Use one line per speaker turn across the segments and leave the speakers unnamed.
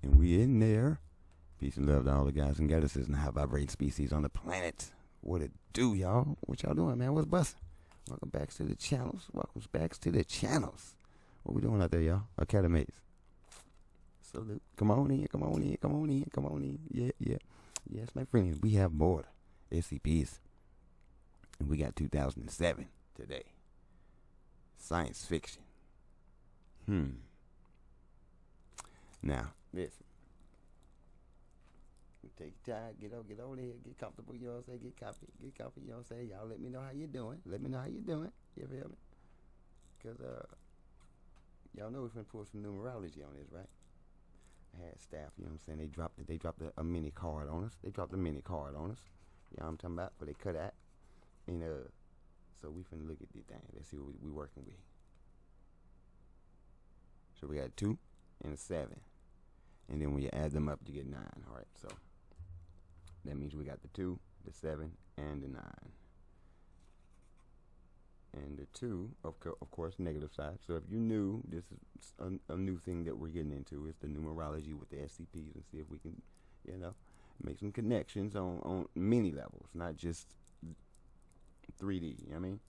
And we in there. Peace and love to all the guys and goddesses and high vibrating species on the planet. What it do, y'all? What y'all doing, man? What's bustin'? Welcome back to the channels. Welcome back to the channels. What we doing out there, y'all? Academies. Salute. Come on in, come on in, come on in, come on in. Yeah, yeah. Yes, my friends, we have more SCPs. And we got 2007 today. Science fiction. Now, listen. Take your time, get over there, get comfortable, you know what I'm saying? Get comfy, you know what I'm saying? Y'all let me know how you doing. Let me know how you doing. You feel me? Because, y'all know we're finna pull some numerology on this, right? I had staff, you know what I'm saying? They dropped a mini card on us. You know what I'm talking about? Where they cut at. And, so we finna look at the thing. Let's see what we working with. So we got 2 and a 7. And then when you add them up, you get 9. All right, so that means we got the 2, the 7, and the 9. And the 2, of course, negative side. So if you knew, this is a new thing that we're getting into. It's the numerology with the SCPs and see if we can, you know, make some connections on many levels, not just 3D, you know what I mean?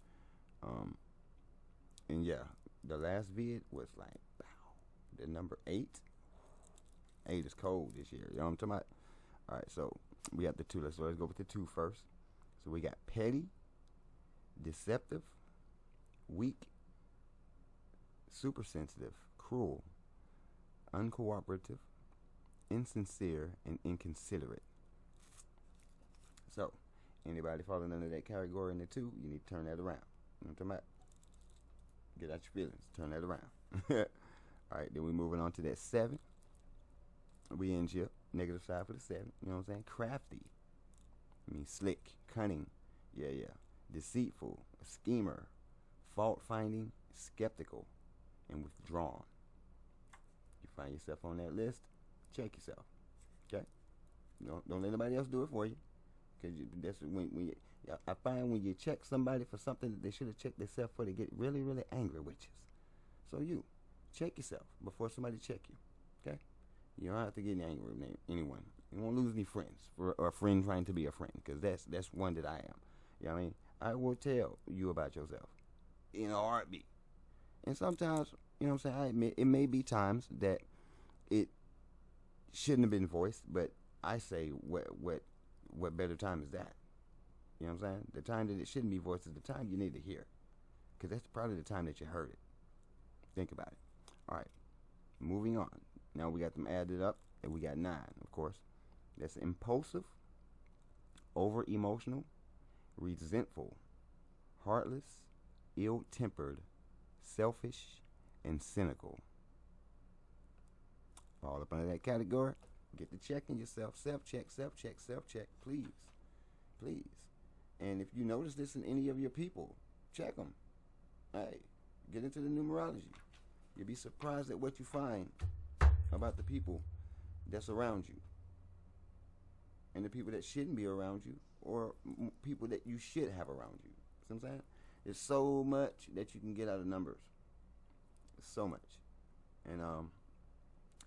And yeah, the last vid was like, wow, the number 8. 8 is cold this year, you know what I'm talking about? Alright, so we got the 2. Let's go with the 2 first. So we got petty, deceptive, weak, super sensitive, cruel, uncooperative, insincere, and inconsiderate. So, anybody falling under that category in the 2, you need to turn that around. You know what I'm talking about? Get out your feelings. Turn that around. Alright, then we're moving on to that 7. We in here, negative side for the 7. You know what I'm saying? Crafty. I mean, slick, cunning. Yeah. Deceitful, a schemer, fault finding, skeptical, and withdrawn. You find yourself on that list, check yourself. Okay? Don't let anybody else do it for you. Because that's when I find when you check somebody for something that they should have checked themselves for, they get really, really angry with you. So you check yourself before somebody check you. Okay? You don't have to get angry with anyone. You won't lose any friends for a friend trying to be a friend, because that's one that I am. You know what I mean? I will tell you about yourself in a heartbeat. And sometimes, you know what I'm saying, I admit it may be times that it shouldn't have been voiced, but I say what better time is that? You know what I'm saying? The time that it shouldn't be voiced is the time you need to hear, because that's probably the time that you heard it. Think about it. All right, moving on. Now we got them added up, and we got 9, of course. That's impulsive, over-emotional, resentful, heartless, ill-tempered, selfish, and cynical. All up under that category. Get to checking yourself. Self-check, please. Please. And if you notice this in any of your people, check them. Hey, get into the numerology. You'll be surprised at what you find about the people that's around you, and the people that shouldn't be around you, or people that you should have around you. See what I'm saying? There's so much that you can get out of numbers. So much. And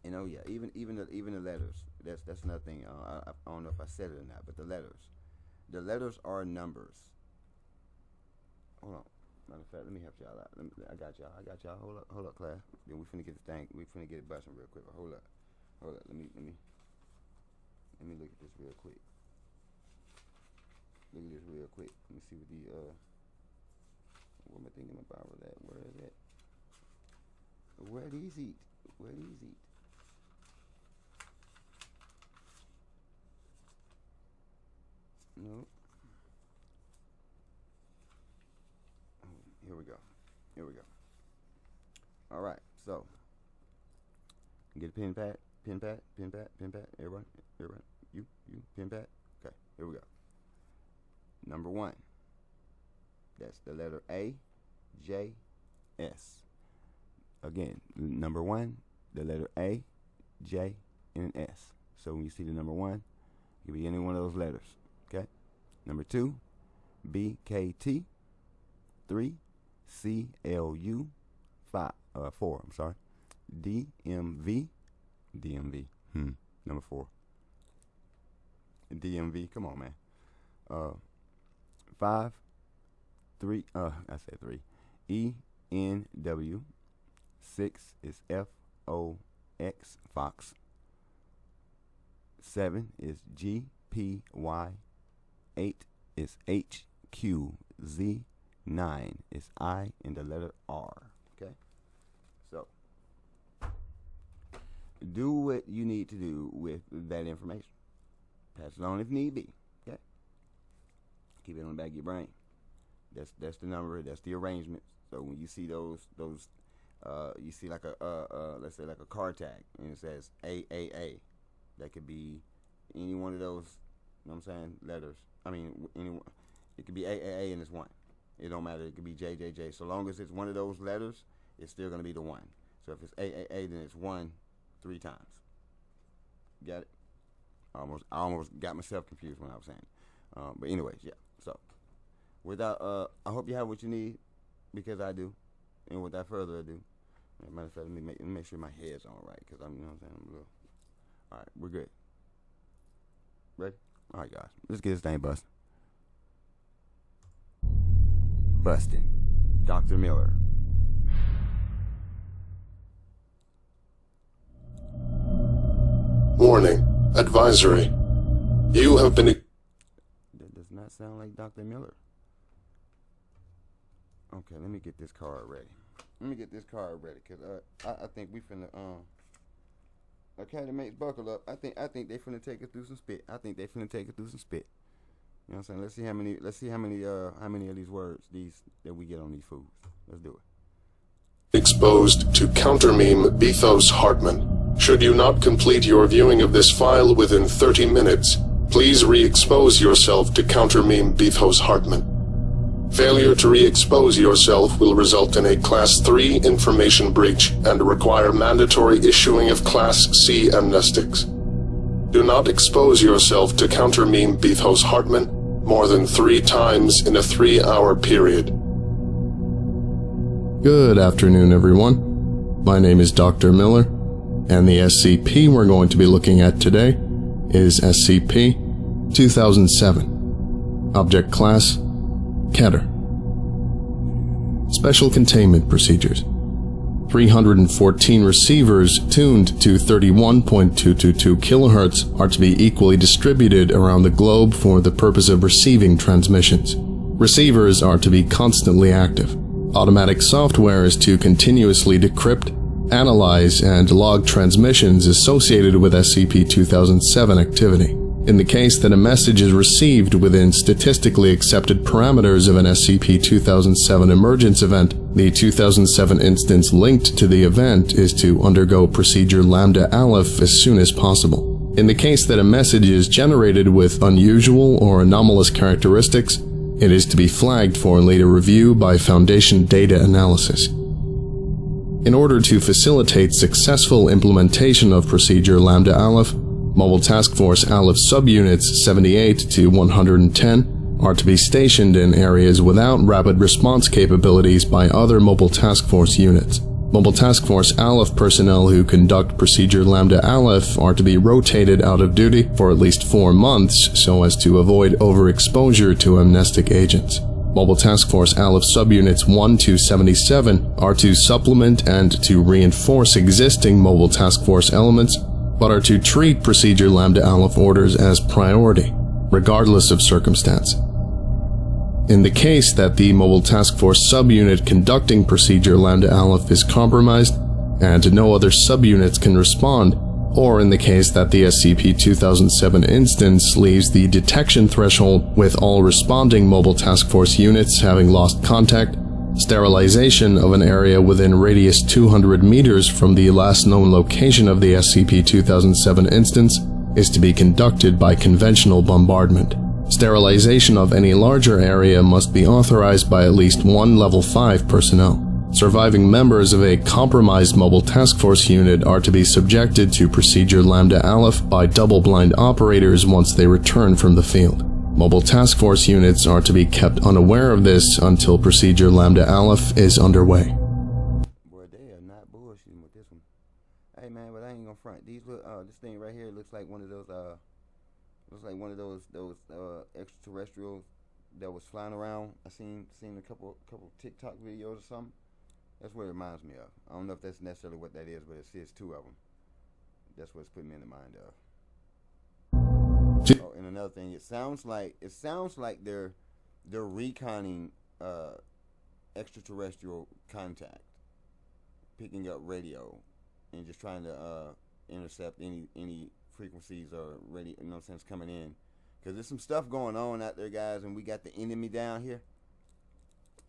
you know, yeah, even the letters. That's another thing. I don't know if I said it or not, but the letters are numbers. Hold on. Matter of fact, let me help y'all out. I got y'all. Hold up, class. Then we finna get this thing. We finna get it busting real quick. But hold up. Let me look at this real quick. Let me see what what am I thinking about with that? Where is it? Where these eat? Nope. Here we go. All right, so get a pen pad. Everyone, you, pen pad. Okay, here we go. Number 1. That's the letter A, J, S. Again, number 1, the letter A, J, and an S. So when you see the number 1, it could be any one of those letters. Okay. Number 2, B, K, T. 3, C, L, U. 4. I'm sorry. D, M, V. Number 4. DMV. Come on, man. 5. 3. I said 3. ENW. 6 is FOX. Fox. 7 is GPY. 8 is HQZ. 9 is I and the letter R. Okay? So, do what you need to do with that information. Pass it on if need be. Okay? Keep it on the back of your brain. That's the number. That's the arrangement. So when you see those you see like a let's say like a car tag and it says AAA. That could be any one of those. You know what I'm saying? Letters. I mean, it could be AAA and it's 1. It don't matter. It could be JJJ. So long as it's one of those letters, it's still going to be the 1. So if it's AAA, then it's 1 3 times. Got it? I almost got myself confused when I was saying it. But anyways, yeah. So without, I hope you have what you need, because I do. And without further ado, matter of fact, let me make sure my head's on right, because I'm, you know what I'm saying, I'm a little. All right, we're good. Ready? All right, guys. Let's get this thing busting. Bustin'. Dr. Miller.
Warning. Advisory. You have been...
That does not sound like Dr. Miller. Okay, let me get this card ready. Because I think we finna, Academy mates, buckle up. I think they finna take us through some spit. You know what I'm saying? Let's see how many of these words that we get on these foods. Let's do it.
Exposed to counter-meme Bethos Hartman. Should you not complete your viewing of this file within 30 minutes, please re-expose yourself to counter-meme Bethos Hartman. Failure to re-expose yourself will result in a Class 3 information breach and require mandatory issuing of Class C amnestics. Do not expose yourself to counter-meme Bethos Hartman more than 3 times in a 3-hour period. Good afternoon, everyone. My name is Dr. Miller, and the SCP we're going to be looking at today is SCP-2007. Object Class Keter. Special Containment Procedures. 314 receivers tuned to 31.222 kHz are to be equally distributed around the globe for the purpose of receiving transmissions. Receivers are to be constantly active. Automatic software is to continuously decrypt, analyze, and log transmissions associated with SCP-2007 activity. In the case that a message is received within statistically accepted parameters of an SCP-2007 emergence event, the 2007 instance linked to the event is to undergo procedure Lambda Aleph as soon as possible. In the case that a message is generated with unusual or anomalous characteristics, it is to be flagged for later review by Foundation data analysis. In order to facilitate successful implementation of procedure Lambda Aleph, Mobile Task Force Aleph subunits 78 to 110 are to be stationed in areas without rapid response capabilities by other Mobile Task Force units. Mobile Task Force Aleph personnel who conduct procedure Lambda Aleph are to be rotated out of duty for at least 4 months so as to avoid overexposure to amnestic agents. Mobile Task Force Aleph subunits 1 to 77 are to supplement and to reinforce existing Mobile Task Force elements, but are to treat procedure Lambda Aleph orders as priority, regardless of circumstance. In the case that the Mobile Task Force subunit conducting procedure Lambda Aleph is compromised and no other subunits can respond, or in the case that the SCP-2007 instance leaves the detection threshold with all responding Mobile Task Force units having lost contact, sterilization of an area within radius 200 meters from the last known location of the SCP-2007 instance is to be conducted by conventional bombardment. Sterilization of any larger area must be authorized by at least 1 Level 5 personnel. Surviving members of a compromised Mobile Task Force unit are to be subjected to procedure Lambda Aleph by double-blind operators once they return from the field. Mobile Task Force units are to be kept unaware of this until procedure Lambda Aleph is underway.
Boy, they are not bullshitting with this one. Hey man, but I ain't gonna front. These look this thing right here looks like one of those extraterrestrials that was flying around. I seen a couple TikTok videos or something. That's what it reminds me of. I don't know if that's necessarily what that is, but it says two of them. That's what it's putting me in the mind of. Oh, and another thing, it sounds like they're reconning extraterrestrial contact, picking up radio, and just trying to intercept any frequencies or radio, you know what I'm saying, coming in. Because there's some stuff going on out there, guys, and we got the enemy down here,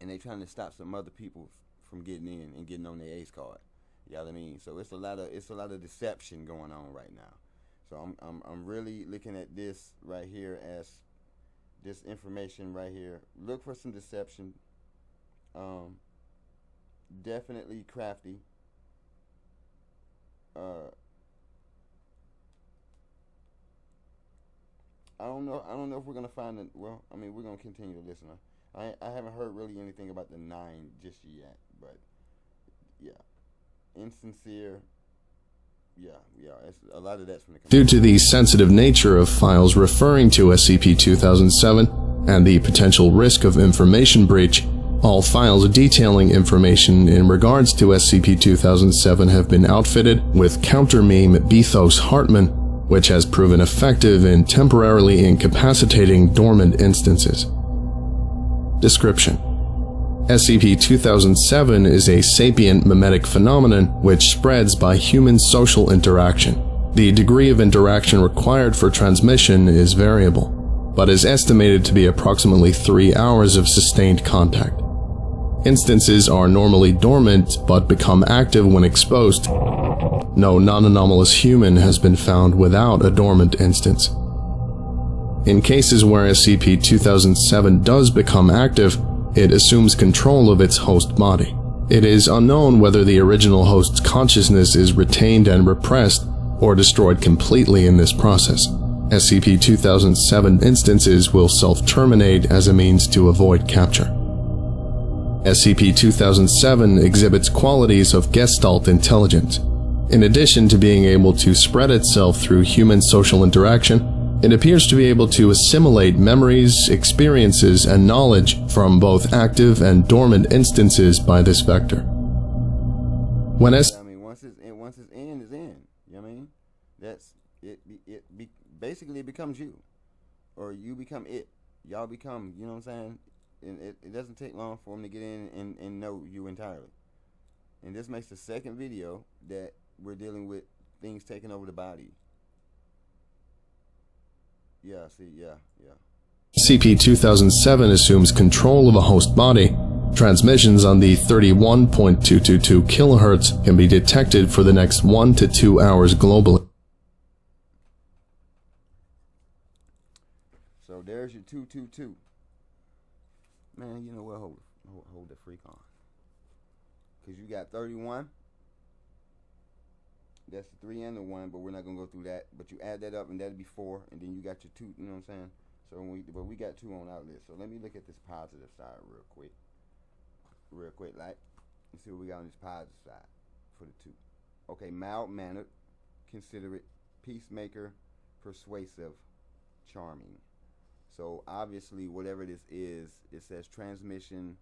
and they trying to stop some other people from getting in and getting on their ACE card. You know what I mean? So it's a lot of deception going on right now. So I'm really looking at this right here as this information right here. Look for some deception. Definitely crafty. I don't know if we're gonna find it. Well, I mean, we're gonna continue to listen. I haven't heard really anything about the 9 just yet, but yeah, insincere. Yeah, it's, a lot of that's from the.
Due to the sensitive nature of files referring to SCP-2007 and the potential risk of information breach, all files detailing information in regards to SCP-2007 have been outfitted with counter-meme Bethos Hartman, which has proven effective in temporarily incapacitating dormant instances. Description: SCP-2007 is a sapient mimetic phenomenon which spreads by human social interaction. The degree of interaction required for transmission is variable, but is estimated to be approximately 3 hours of sustained contact. Instances are normally dormant but become active when exposed. No non-anomalous human has been found without a dormant instance. In cases where SCP-2007 does become active, it assumes control of its host body. It is unknown whether the original host's consciousness is retained and repressed or destroyed completely in this process. SCP-2007 instances will self-terminate as a means to avoid capture. SCP-2007 exhibits qualities of Gestalt intelligence. In addition to being able to spread itself through human social interaction, it appears to be able to assimilate memories, experiences, and knowledge from both active and dormant instances by this vector. When
I mean, once it's in, it's in. You know what I mean? That's it. Basically, it becomes you, or you become it. Y'all become. You know what I'm saying? And it doesn't take long for them to get in and know you entirely. And this makes the second video that we're dealing with things taking over the body. Yeah, see, yeah.
SCP-2007 assumes control of a host body. Transmissions on the 31.222 kHz can be detected for the next 1 to 2 hours globally.
So there's your 222. Man, you know what? Hold the freak on. Because you got 31. That's the 3 and the 1, but we're not going to go through that. But you add that up, and that'll be 4. And then you got your 2, you know what I'm saying? So but we got 2 on our list. So let me look at this positive side real quick. Like. Let's see what we got on this positive side for the 2. Okay, mild-mannered, considerate, peacemaker, persuasive, charming. So obviously, whatever this is, it says transmission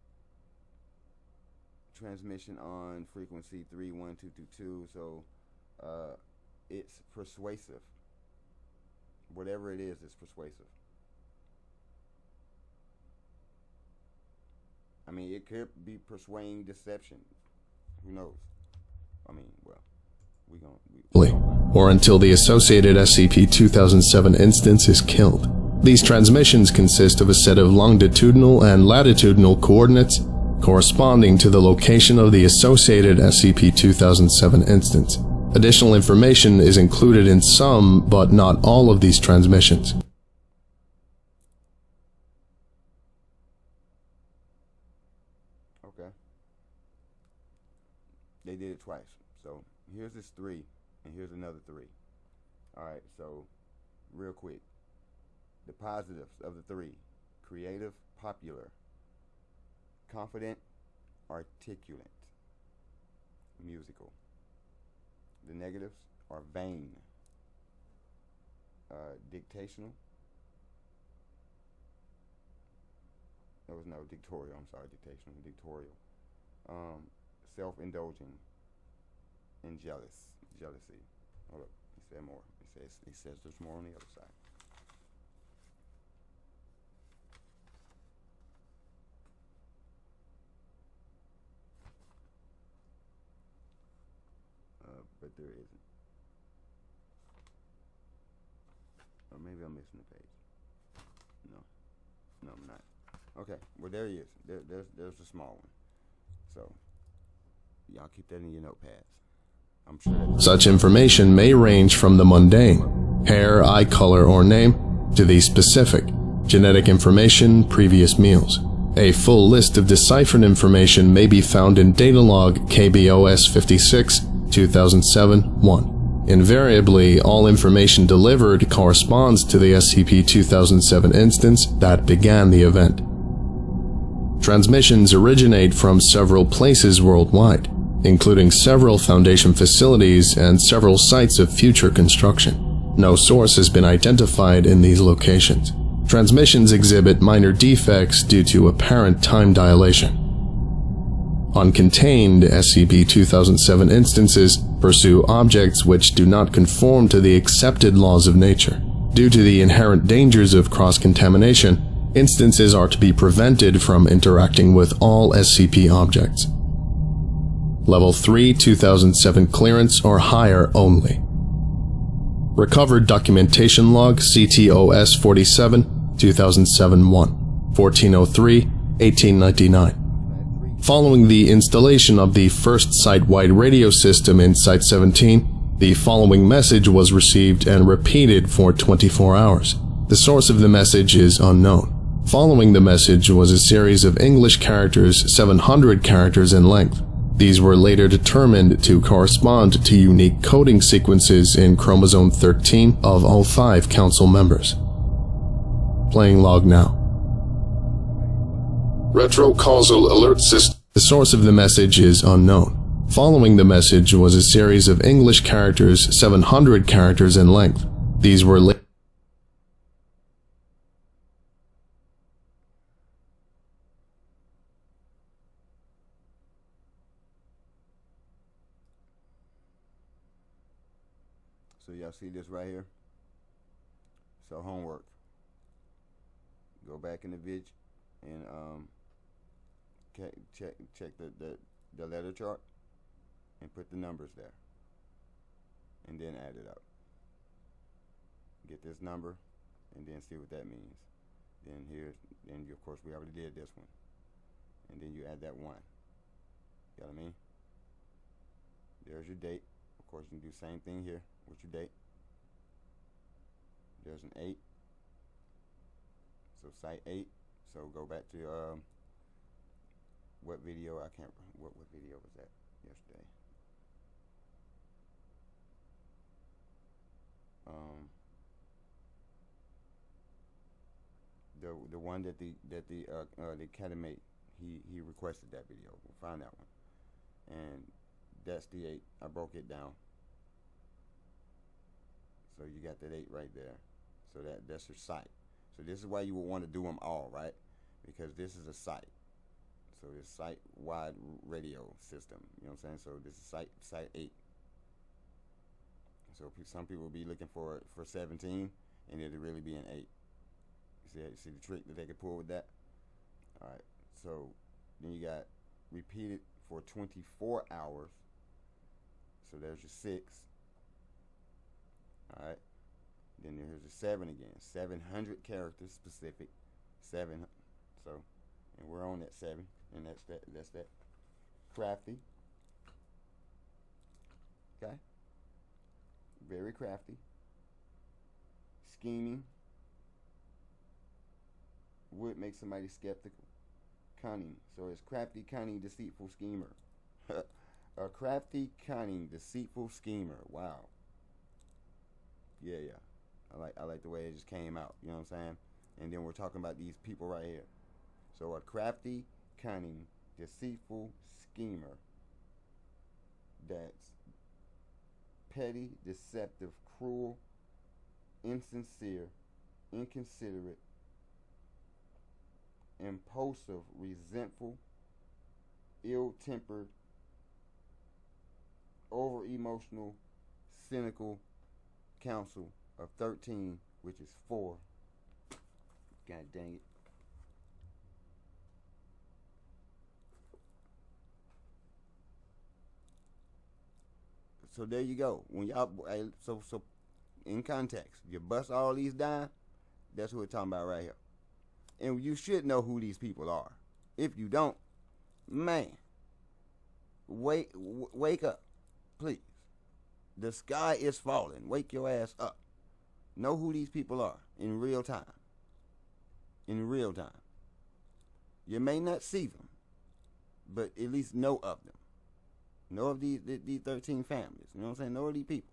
on frequency 31222. So it's persuasive. Whatever it is, it's persuasive. I mean, it could be persuading deception. Who knows? I mean, well,
or until the associated SCP-2007 instance is killed. These transmissions consist of a set of longitudinal and latitudinal coordinates corresponding to the location of the associated SCP-2007 instance. Additional information is included in some, but not all of these transmissions.
Okay. They did it twice. So here's this 3, and here's another 3. Alright, so real quick. The positives of the 3: creative, popular, confident, articulate, musical. The negatives are vain, dictational. There was no dictatorial. I'm sorry, dictational, dictatorial. Self-indulging and jealousy. Hold up, he said more. He says there's more on the other side. But there isn't. Or maybe I'm missing the page. No, I'm not. Okay, well there he is. There's the small one. So y'all keep that in your notepads. I'm sure
such information may range from the mundane, hair, eye color, or name, to the specific, genetic information, previous meals. A full list of deciphered information may be found in Datalog KBOS 56 2007-1. Invariably, all information delivered corresponds to the SCP-2007 instance that began the event. Transmissions originate from several places worldwide, including several Foundation facilities and several sites of future construction. No source has been identified in these locations. Transmissions exhibit minor defects due to apparent time dilation. Uncontained SCP-2007 instances pursue objects which do not conform to the accepted laws of nature. Due to the inherent dangers of cross-contamination, instances are to be prevented from interacting with all SCP objects. Level 3 2007 clearance or higher only. Recovered documentation log CTOS 47 2007-1 1403-1899. Following the installation of the first site-wide radio system in Site-17, the following message was received and repeated for 24 hours. The source of the message is unknown. Following the message was a series of English characters 700 characters in length. These were later determined to correspond to unique coding sequences in chromosome 13 of all 5 council members. Playing log now. Retrocausal alert system. The source of the message is unknown. Following the message was a series of English characters 700 characters in length. These were
So y'all see this right here? So homework. Go back in the vid and check the letter chart and put the numbers there. And then add it up. Get this number and then see what that means. Then of course we already did this one. And then you add that 1. You know what I mean? There's your date. Of course you can do the same thing here with your date. There's an 8. So site 8. So go back to what video? I can't remember what video was that yesterday. The one that the academy he requested that video. We'll find that one, and that's the 8. I broke it down. So you got that 8 right there. So that's your site. So this is why you would want to do them all, right? Because this is a site. So it's site-wide radio system. You know what I'm saying? So this is site 8. So some people will be looking for 17, and it'll really be an 8. You see the trick that they could pull with that? All right. So then you got repeated for 24 hours. So there's your 6. All right. Then here's a 7 again. 700 characters specific. 7. So, and we're on that 7, and that's that. Crafty. Okay. Very crafty. Scheming. Would make somebody skeptical. Cunning. So it's crafty, cunning, deceitful schemer. A crafty, cunning, deceitful schemer. Wow. Yeah. I like the way it just came out. You know what I'm saying? And then we're talking about these people right here. So a crafty, cunning, deceitful schemer that's petty, deceptive, cruel, insincere, inconsiderate, impulsive, resentful, ill-tempered, over-emotional, cynical council of 13, which is 4. God dang it. So there you go. When y'all, so in context, you bust all these down, that's what we're talking about right here. And you should know who these people are. If you don't, man, wake up, please. The sky is falling. Wake your ass up. Know who these people are in real time. In real time. You may not see them, but at least know of them. Know of these 13 families. You know what I'm saying? Know of these people.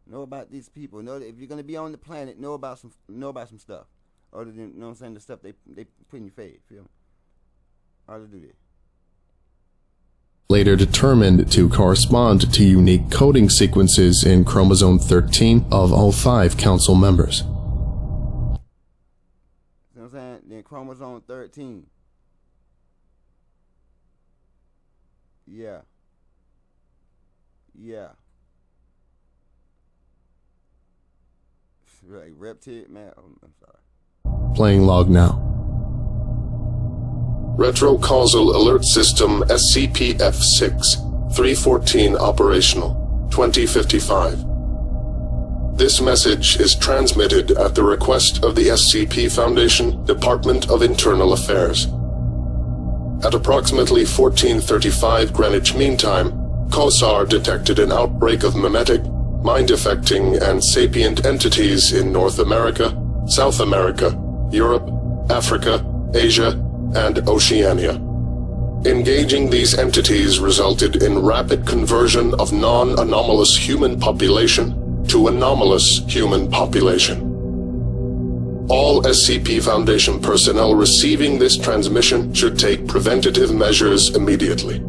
Know about these people. Know that if you're gonna be on the planet, know about some stuff. Other than, you know what I'm saying, the stuff they put in your face. Feel me? How to do that.
Later determined to correspond to unique coding sequences in chromosome 13 of all 5 council members.
You know what I'm saying? Then chromosome 13. Yeah. Like reptile, man. Oh, I'm sorry.
Playing log now. Retrocausal Alert System SCP-F6 314 operational 2055. This message is transmitted at the request of the SCP Foundation, Department of Internal Affairs. At approximately 14:35 Greenwich Mean Time, COSAR detected an outbreak of memetic, mind-affecting, and sapient entities in North America, South America, Europe, Africa, Asia, and Oceania. Engaging these entities resulted in rapid conversion of non-anomalous human population to anomalous human population. All SCP Foundation personnel receiving this transmission should take preventative measures immediately.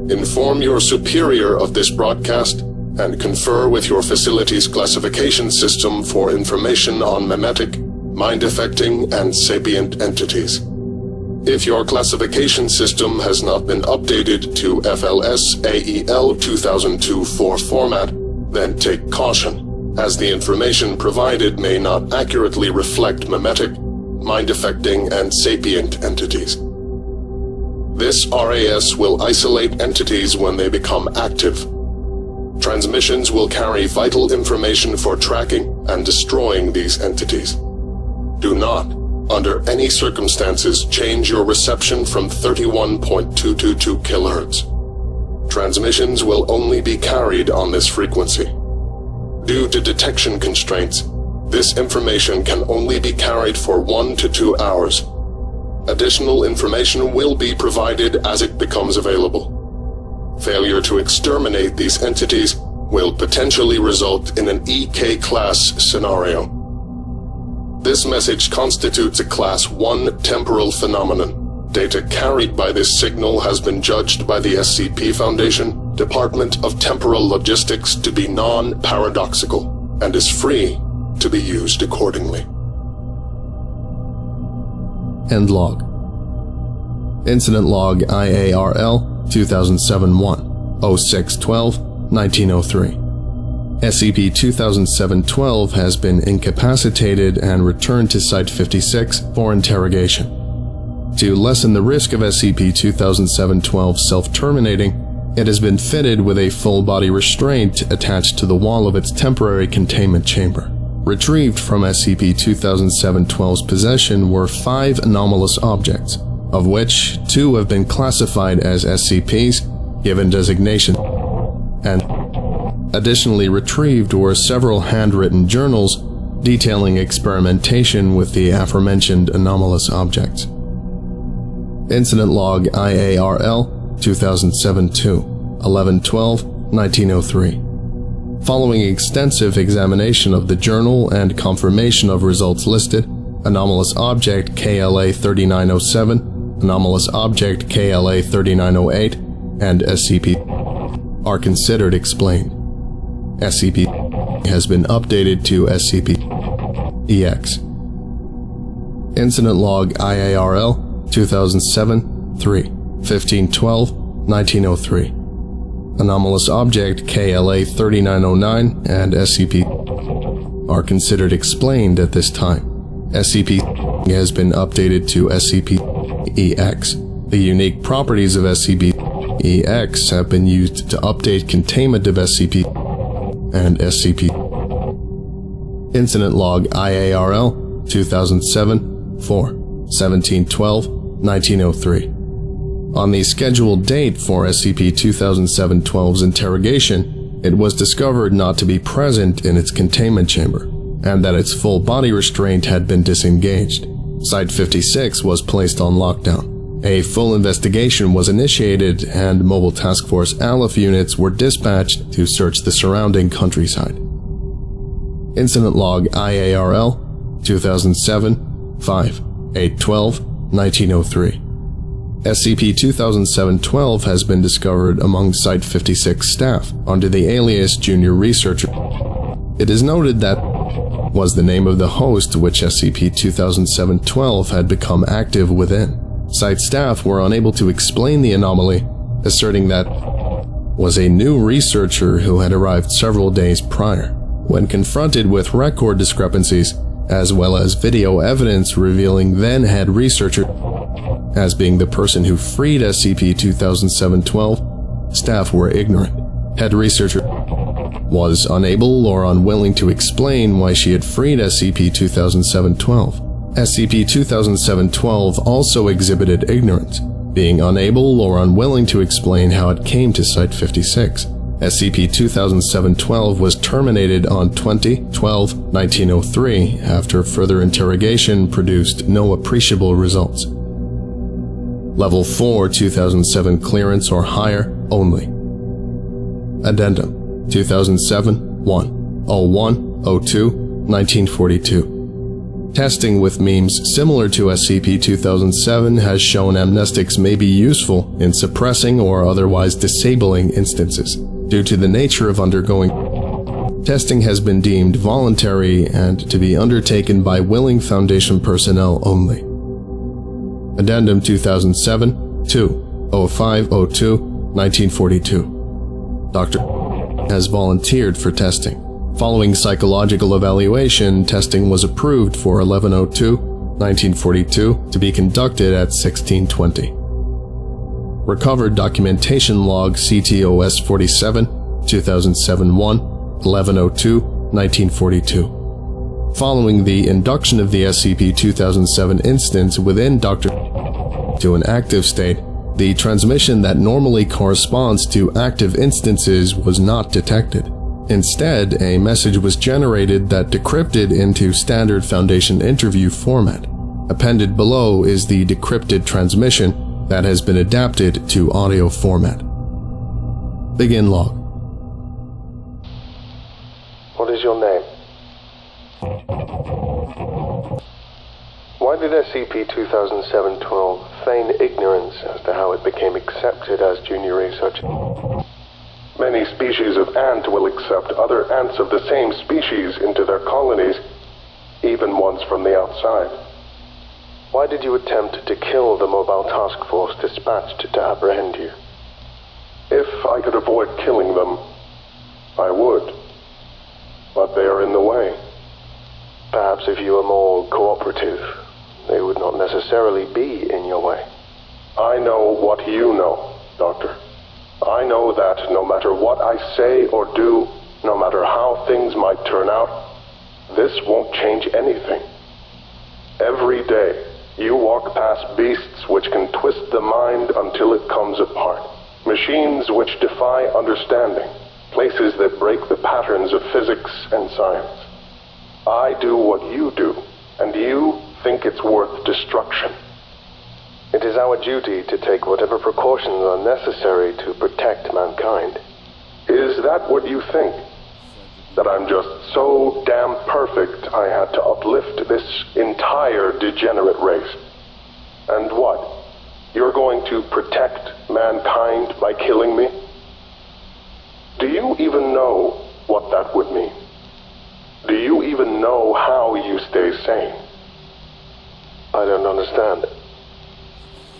Inform your superior of this broadcast and confer with your facility's classification system for information on memetic, mind-affecting, and sapient entities. If your classification system has not been updated to FLS AEL 2002-4 format, then take caution, as the information provided may not accurately reflect memetic, mind-affecting, and sapient entities. This RAS will isolate entities when they become active. Transmissions will carry vital information for tracking and destroying these entities. Do not, under any circumstances, change your reception from 31.222 kHz. Transmissions will only be carried on this frequency. Due to detection constraints, this information can only be carried for 1 to 2 hours. Additional information will be provided as it becomes available. Failure to exterminate these entities will potentially result in an EK class scenario. This message constitutes a Class 1 temporal phenomenon. Data carried by this signal has been judged by the SCP Foundation, Department of Temporal Logistics, to be non-paradoxical and is free to be used accordingly. End log. Incident log IARL 2007-1 06-12-1903. SCP-2007-12 has been incapacitated and returned to Site-56 for interrogation. To lessen the risk of SCP-2007-12 self-terminating, it has been fitted with a full-body restraint attached to the wall of its temporary containment chamber. Retrieved from SCP-2007-12's possession were 5 anomalous objects, of which 2 have been classified as SCPs, given designation, and additionally retrieved were several handwritten journals detailing experimentation with the aforementioned anomalous objects. Incident log IARL 2007-2 11-12-1903. Following extensive examination of the journal and confirmation of results listed, anomalous object KLA-3907, anomalous object KLA-3908, and SCP are considered explained. SCP has been updated to SCP-EX. Incident Log IARL 2007-3 1512-1903. Anomalous Object KLA-3909 and SCP are considered explained at this time. SCP has been updated to SCP-EX. The unique properties of SCP-EX have been used to update containment of SCP and SCP. Incident Log IARL 2007-4 1712-1903. On the scheduled date for SCP-2007-12's interrogation, it was discovered not to be present in its containment chamber, and that its full body restraint had been disengaged. Site-56 was placed on lockdown. A full investigation was initiated, and Mobile Task Force Aleph units were dispatched to search the surrounding countryside. Incident Log IARL 2007-5 812-1903. SCP-2007-12 has been discovered among Site-56 staff under the alias Junior Researcher. It is noted that was the name of the host which SCP-2007-12 had become active within. Site staff were unable to explain the anomaly, asserting that was a new researcher who had arrived several days prior. When confronted with record discrepancies, as well as video evidence revealing then-head researcher as being the person who freed SCP-2007-12, staff were ignorant. Head researcher was unable or unwilling to explain why she had freed SCP-2007-12. SCP-2007-12 also exhibited ignorance, being unable or unwilling to explain how it came to Site-56. SCP-2007-12 was terminated on 20/12/1903 after further interrogation produced no appreciable results. Level 4 2007 clearance or higher only. Addendum 2007-1-01-02-1942. Testing with memes similar to SCP-2007 has shown amnestics may be useful in suppressing or otherwise disabling instances. Due to the nature of undergoing testing has been deemed voluntary and to be undertaken by willing Foundation personnel only. Addendum 2007-2-05-02-1942. Dr. has volunteered for testing. Following psychological evaluation, testing was approved for 11/02/1942 to be conducted at 1620. Recovered documentation log CTOS-47, 2007-1, 11/02/1942. Following the induction of the SCP-2007 instance within Dr. to an active state, the transmission that normally corresponds to active instances was not detected. Instead, a message was generated that decrypted into standard Foundation interview format. Appended below is the decrypted transmission that has been adapted to audio format. Begin log.
What is your name? Why did SCP-2007-12 feign ignorance as to how it became accepted as junior research? Many species of ant will accept other ants of the same species into their colonies, even ones from the outside. Why did you attempt to kill the mobile task force dispatched to apprehend you? If I could avoid killing them, I would. But they are in the way. Perhaps if you were more cooperative, they would not necessarily be in your way. I know what you know, Doctor. I know that no matter what I say or do, no matter how things might turn out, this won't change anything. Every day, you walk past beasts which can twist the mind until it comes apart. Machines which defy understanding. Places that break the patterns of physics and science. I do what you do, and you think it's worth destruction. It is our duty to take whatever precautions are necessary to protect mankind. Is that what you think? That I'm just so damn perfect I had to uplift this entire degenerate race? And what? You're going to protect mankind by killing me? Do you even know what that would mean? Do you even know how you stay sane? I don't understand.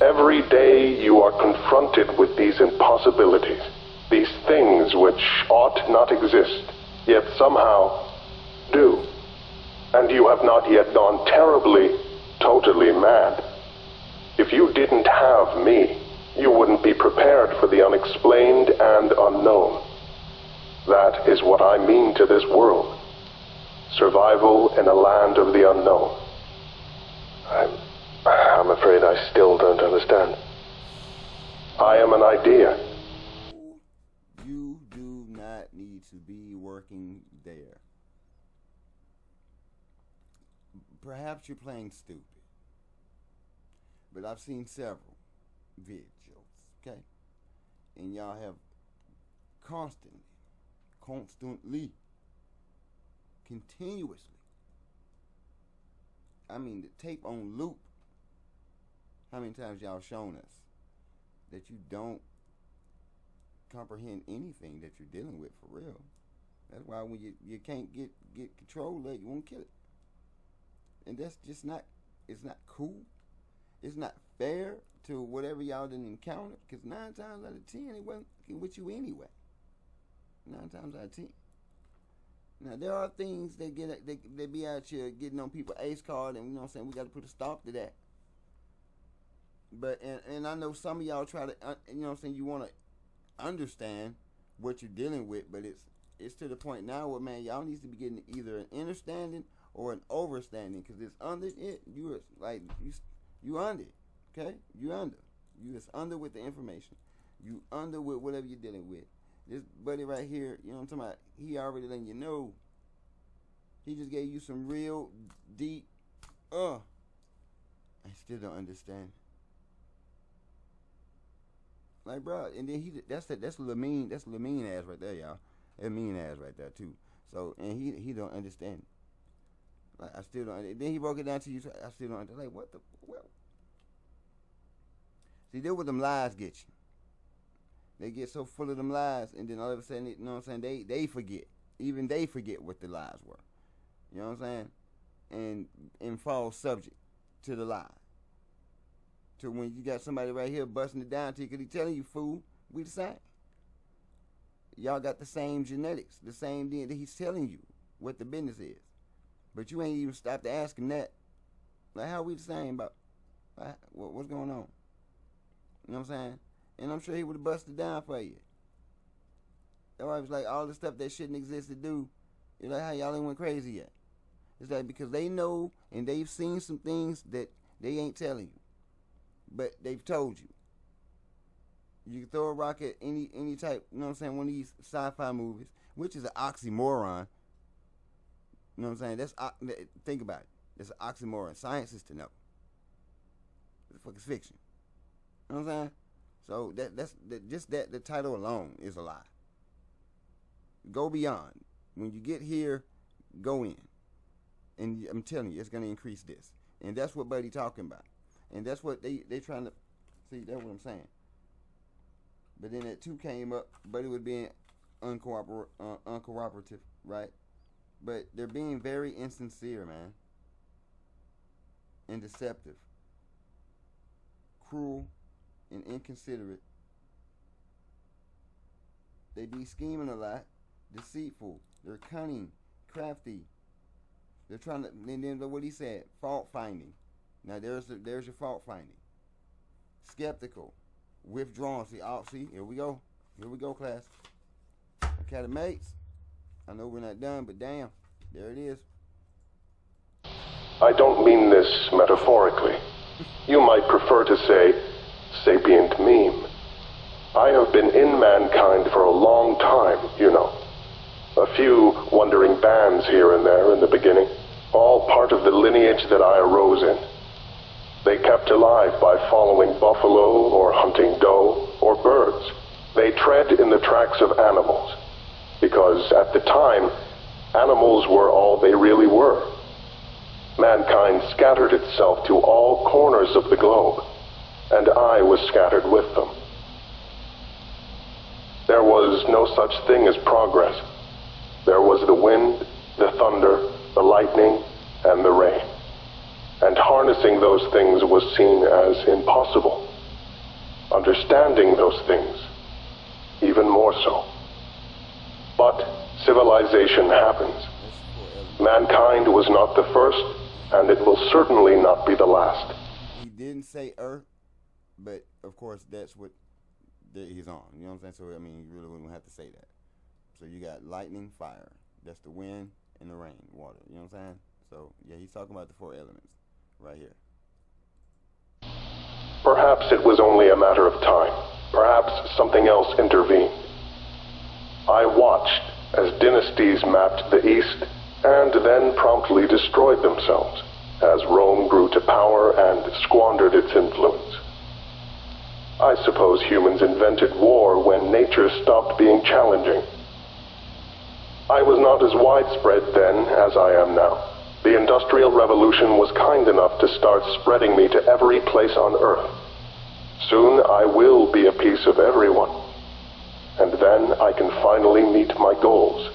Every day you are confronted with these impossibilities, these things which ought not exist, yet somehow do. And you have not yet gone terribly, totally mad. If you didn't have me, you wouldn't be prepared for the unexplained and unknown. That is what I mean to this world. Survival in a land of the unknown. I'm afraid I still don't understand. I am an idea.
You do not need to be working there. Perhaps you're playing stupid. But I've seen several videos, okay? And y'all have constantly, continuously, I mean, the tape on loop. How many times y'all shown us that you don't comprehend anything that you're dealing with for real? That's why when you can't get control of it, you won't kill it. And that's just not, it's not cool. It's not fair to whatever y'all didn't encounter, because 9 times out of 10 it wasn't with you anyway. 9 times out of 10. Now there are things that they be out here getting on people's ACE card, and you know what I'm saying, we got to put a stop to that. But and I know some of y'all try to you know what I'm saying, you want to understand what you're dealing with, but it's to the point now where, man, y'all needs to be getting either an understanding or an overstanding, because it's under it. You under it, okay? You is under with the information. You under with whatever you're dealing with. This buddy right here, you know what I'm talking about, he already letting you know. He just gave you some real deep, I still don't understand. Like, bro, and then that's a little mean ass right there, y'all. That mean ass right there too. So, and he don't understand. Like, I still don't. Then he broke it down to you. So I still don't understand. Like, what the well? See, that's what them lies get you. They get so full of them lies, and then all of a sudden, you know what I'm saying, they forget. Even they forget what the lies were. You know what I'm saying? And fall subject to the lie. To when you got somebody right here busting it down to you, because he telling you, fool, we the same. Y'all got the same genetics, the same DNA. He's telling you what the business is. But you ain't even stopped to ask him that. Like, how we the same about, what's going on? You know what I'm saying? And I'm sure he would have busted down for you. That's why it was like all the stuff that shouldn't exist to do. It's like how y'all ain't went crazy yet. It's like because they know and they've seen some things that they ain't telling you. But they've told you. You can throw a rock at any type, you know what I'm saying, one of these sci-fi movies, which is an oxymoron. You know what I'm saying? Think about it. It's an oxymoron. Science is to know. It's fucking fiction. You know what I'm saying? So the title alone is a lie. Go beyond. When you get here, go in. And I'm telling you, it's going to increase this. And that's what Buddy talking about. And that's what they trying to see. That's what I'm saying. But then that 2 came up. Buddy was being uncooperative, right? But they're being very insincere, man. And deceptive. Cruel and inconsiderate. They be scheming a lot. Deceitful. They're cunning. Crafty. They're trying to, and then what he said, fault finding. Now there's your fault finding. Skeptical. Withdrawn. See, here we go. Here we go, class. Okay, mates. I know we're not done, but damn, there it is.
I don't mean this metaphorically. You might prefer to say, sapient meme. I have been in mankind for a long time, you know. A few wandering bands here and there in the beginning, all part of the lineage that I arose in. They kept alive by following buffalo or hunting doe or birds. They tread in the tracks of animals, because at the time, animals were all they really were. Mankind scattered itself to all corners of the globe, and I was scattered with them. There was no such thing as progress. There was the wind, the thunder, the lightning, and the rain. And harnessing those things was seen as impossible. Understanding those things, even more so. But civilization happens. Mankind was not the first, and it will certainly not be the last.
He didn't say Earth, but of course that's what he's on. You know what I'm saying? So I mean, you really wouldn't have to say that. So you got lightning, fire. That's the wind and the rain, water. You know what I'm saying? So yeah, he's talking about the four elements right here.
Perhaps it was only a matter of time. Perhaps something else intervened. I watched as dynasties mapped the East and then promptly destroyed themselves as Rome grew to power and squandered its influence. I suppose humans invented war when nature stopped being challenging. I was not as widespread then as I am now. The Industrial Revolution was kind enough to start spreading me to every place on Earth. Soon I will be a piece of everyone. And then I can finally meet my goals.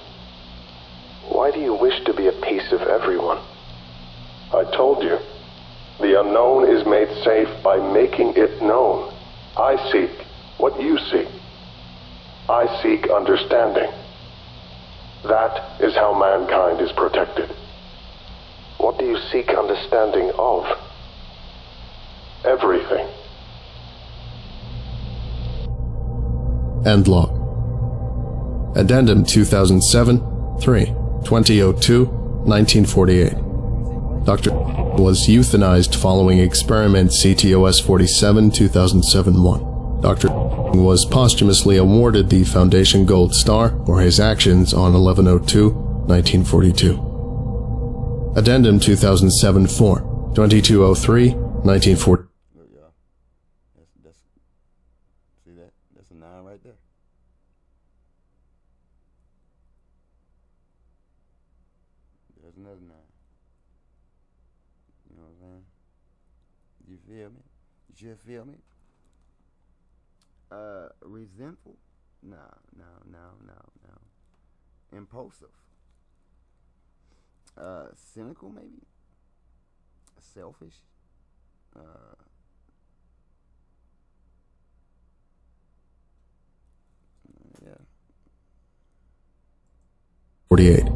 Why do you wish to be a piece of everyone? I told you. The unknown is made safe by making it known. I seek what you seek. I seek understanding. That is how mankind is protected. What do you seek understanding of? Everything.
End log. Addendum 2007, 3, 2002, 1948. Dr. was euthanized following experiment CTOS-47 2007-1. Dr. was posthumously awarded the Foundation Gold Star for his actions on 11/02/1942. Addendum 2007-4, 2203-1940.
Look, y'all. See that? That's a 9 right there. There's another 9. You know what I'm saying? You feel me? You feel me? Resentful? No. Impulsive? Cynical maybe? Selfish?
Yeah. 48.